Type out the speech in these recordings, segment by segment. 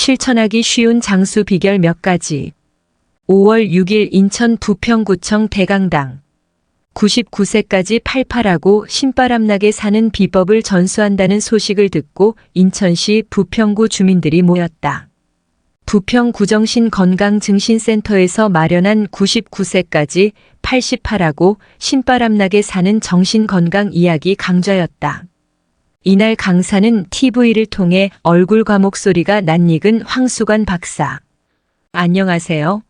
실천하기 쉬운 장수 비결 몇 가지. 5월 6일 인천 부평구청 대강당. 99세까지 팔팔하고 신바람나게 사는 비법을 전수한다는 소식을 듣고 인천시 부평구 주민들이 모였다. 부평구정신건강증신센터에서 마련한 99세까지 88하고 신바람나게 사는 정신건강 이야기 강좌였다. 이날 강사는 TV를 통해 얼굴과 목소리가 낯익은 황수관 박사. 안녕하세요.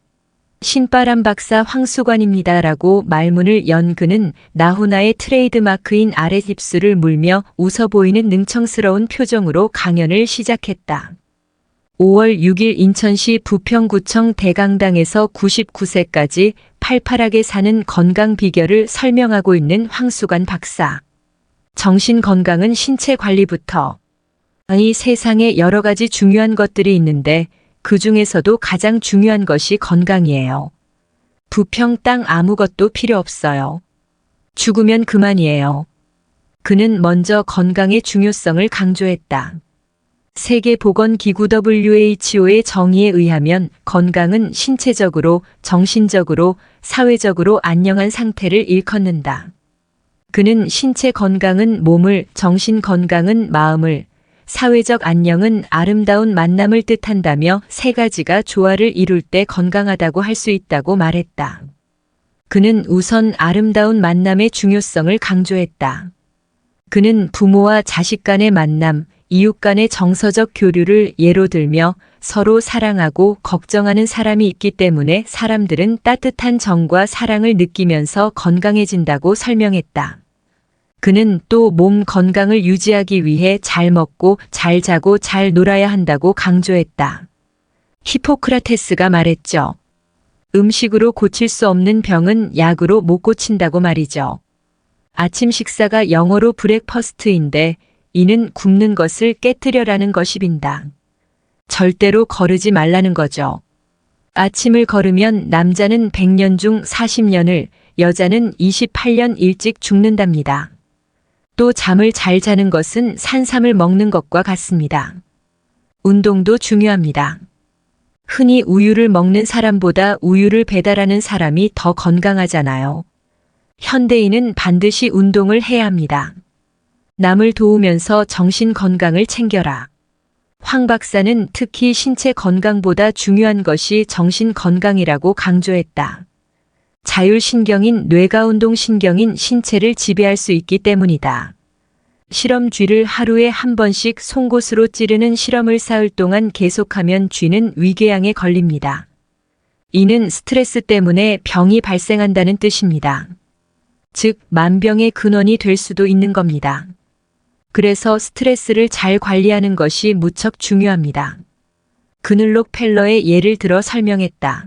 신바람 박사 황수관입니다라고 말문을 연 그는 나훈아의 트레이드마크인 아랫입술을 물며 웃어 보이는 능청스러운 표정으로 강연을 시작했다. 5월 6일 인천시 부평구청 대강당에서 99세까지 팔팔하게 사는 건강 비결을 설명하고 있는 황수관 박사. 정신건강은 신체 관리부터. 이 세상에 여러 가지 중요한 것들이 있는데 그 중에서도 가장 중요한 것이 건강이에요. 부평 땅 아무것도 필요 없어요. 죽으면 그만이에요. 그는 먼저 건강의 중요성을 강조했다. 세계보건기구 WHO의 정의에 의하면 건강은 신체적으로, 정신적으로, 사회적으로 안녕한 상태를 일컫는다. 그는 신체 건강은 몸을, 정신 건강은 마음을, 사회적 안녕은 아름다운 만남을 뜻한다며 세 가지가 조화를 이룰 때 건강하다고 할 수 있다고 말했다. 그는 우선 아름다운 만남의 중요성을 강조했다. 그는 부모와 자식 간의 만남, 이웃 간의 정서적 교류를 예로 들며 서로 사랑하고 걱정하는 사람이 있기 때문에 사람들은 따뜻한 정과 사랑을 느끼면서 건강해진다고 설명했다. 그는 또 몸 건강을 유지하기 위해 잘 먹고 잘 자고 잘 놀아야 한다고 강조했다. 히포크라테스가 말했죠. 음식으로 고칠 수 없는 병은 약으로 못 고친다고 말이죠. 아침 식사가 영어로 브렉퍼스트인데 이는 굶는 것을 깨뜨려라는 것입니다. 절대로 거르지 말라는 거죠. 아침을 거르면 남자는 100년 중 40년을, 여자는 28년 일찍 죽는답니다. 또 잠을 잘 자는 것은 산삼을 먹는 것과 같습니다. 운동도 중요합니다. 흔히 우유를 먹는 사람보다 우유를 배달하는 사람이 더 건강하잖아요. 현대인은 반드시 운동을 해야 합니다. 남을 도우면서 정신 건강을 챙겨라. 황 박사는 특히 신체 건강보다 중요한 것이 정신 건강이라고 강조했다. 자율신경인 뇌가운동신경인 신체를 지배할 수 있기 때문이다. 실험 쥐를 하루에 한 번씩 송곳으로 찌르는 실험을 사흘 동안 계속하면 쥐는 위궤양에 걸립니다. 이는 스트레스 때문에 병이 발생한다는 뜻입니다. 즉, 만병의 근원이 될 수도 있는 겁니다. 그래서 스트레스를 잘 관리하는 것이 무척 중요합니다. 그는 록펠러의 예를 들어 설명했다.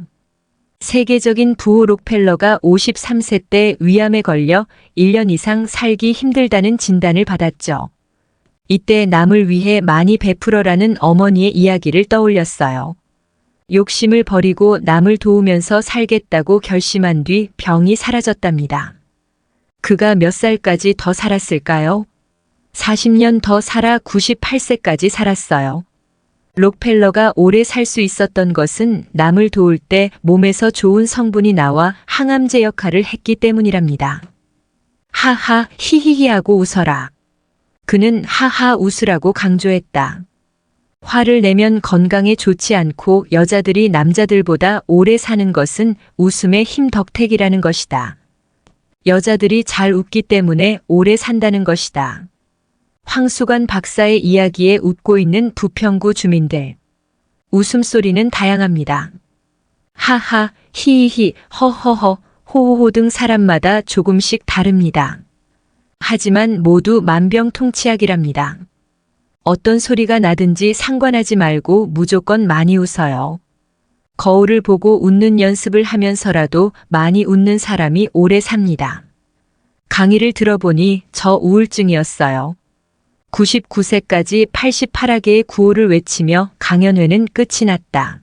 세계적인 부호 록펠러가 53세 때 위암에 걸려 1년 이상 살기 힘들다는 진단을 받았죠. 이때 남을 위해 많이 베풀어라는 어머니의 이야기를 떠올렸어요. 욕심을 버리고 남을 도우면서 살겠다고 결심한 뒤 병이 사라졌답니다. 그가 몇 살까지 더 살았을까요? 40년 더 살아 98세까지 살았어요. 록펠러가 오래 살 수 있었던 것은 남을 도울 때 몸에서 좋은 성분이 나와 항암제 역할을 했기 때문이랍니다. 하하, 히히히 하고 웃어라. 그는 하하 웃으라고 강조했다. 화를 내면 건강에 좋지 않고 여자들이 남자들보다 오래 사는 것은 웃음의 힘 덕택이라는 것이다. 여자들이 잘 웃기 때문에 오래 산다는 것이다. 황수관 박사의 이야기에 웃고 있는 부평구 주민들. 웃음소리는 다양합니다. 하하, 히히히, 허허허, 호호호 등 사람마다 조금씩 다릅니다. 하지만 모두 만병통치약이랍니다. 어떤 소리가 나든지 상관하지 말고 무조건 많이 웃어요. 거울을 보고 웃는 연습을 하면서라도 많이 웃는 사람이 오래 삽니다. 강의를 들어보니 저 우울증이었어요. 99세까지 88하게의 구호를 외치며 강연회는 끝이 났다.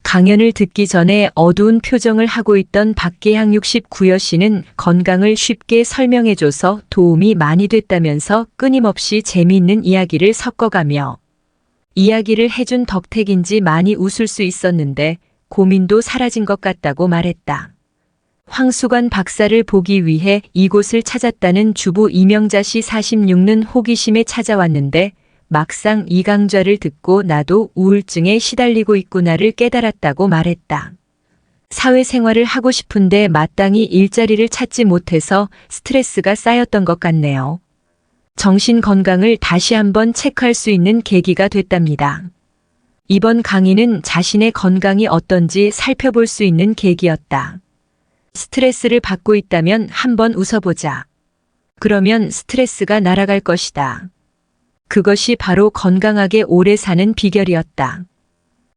강연을 듣기 전에 어두운 표정을 하고 있던 박계향 69여씨는 건강을 쉽게 설명해줘서 도움이 많이 됐다면서 끊임없이 재미있는 이야기를 섞어가며 이야기를 해준 덕택인지 많이 웃을 수 있었는데 고민도 사라진 것 같다고 말했다. 황수관 박사를 보기 위해 이곳을 찾았다는 주부 이명자 씨 46는 호기심에 찾아왔는데 막상 이 강좌를 듣고 나도 우울증에 시달리고 있구나를 깨달았다고 말했다. 사회생활을 하고 싶은데 마땅히 일자리를 찾지 못해서 스트레스가 쌓였던 것 같네요. 정신 건강을 다시 한번 체크할 수 있는 계기가 됐답니다. 이번 강의는 자신의 건강이 어떤지 살펴볼 수 있는 계기였다. 스트레스를 받고 있다면 한번 웃어보자. 그러면 스트레스가 날아갈 것이다. 그것이 바로 건강하게 오래 사는 비결이었다.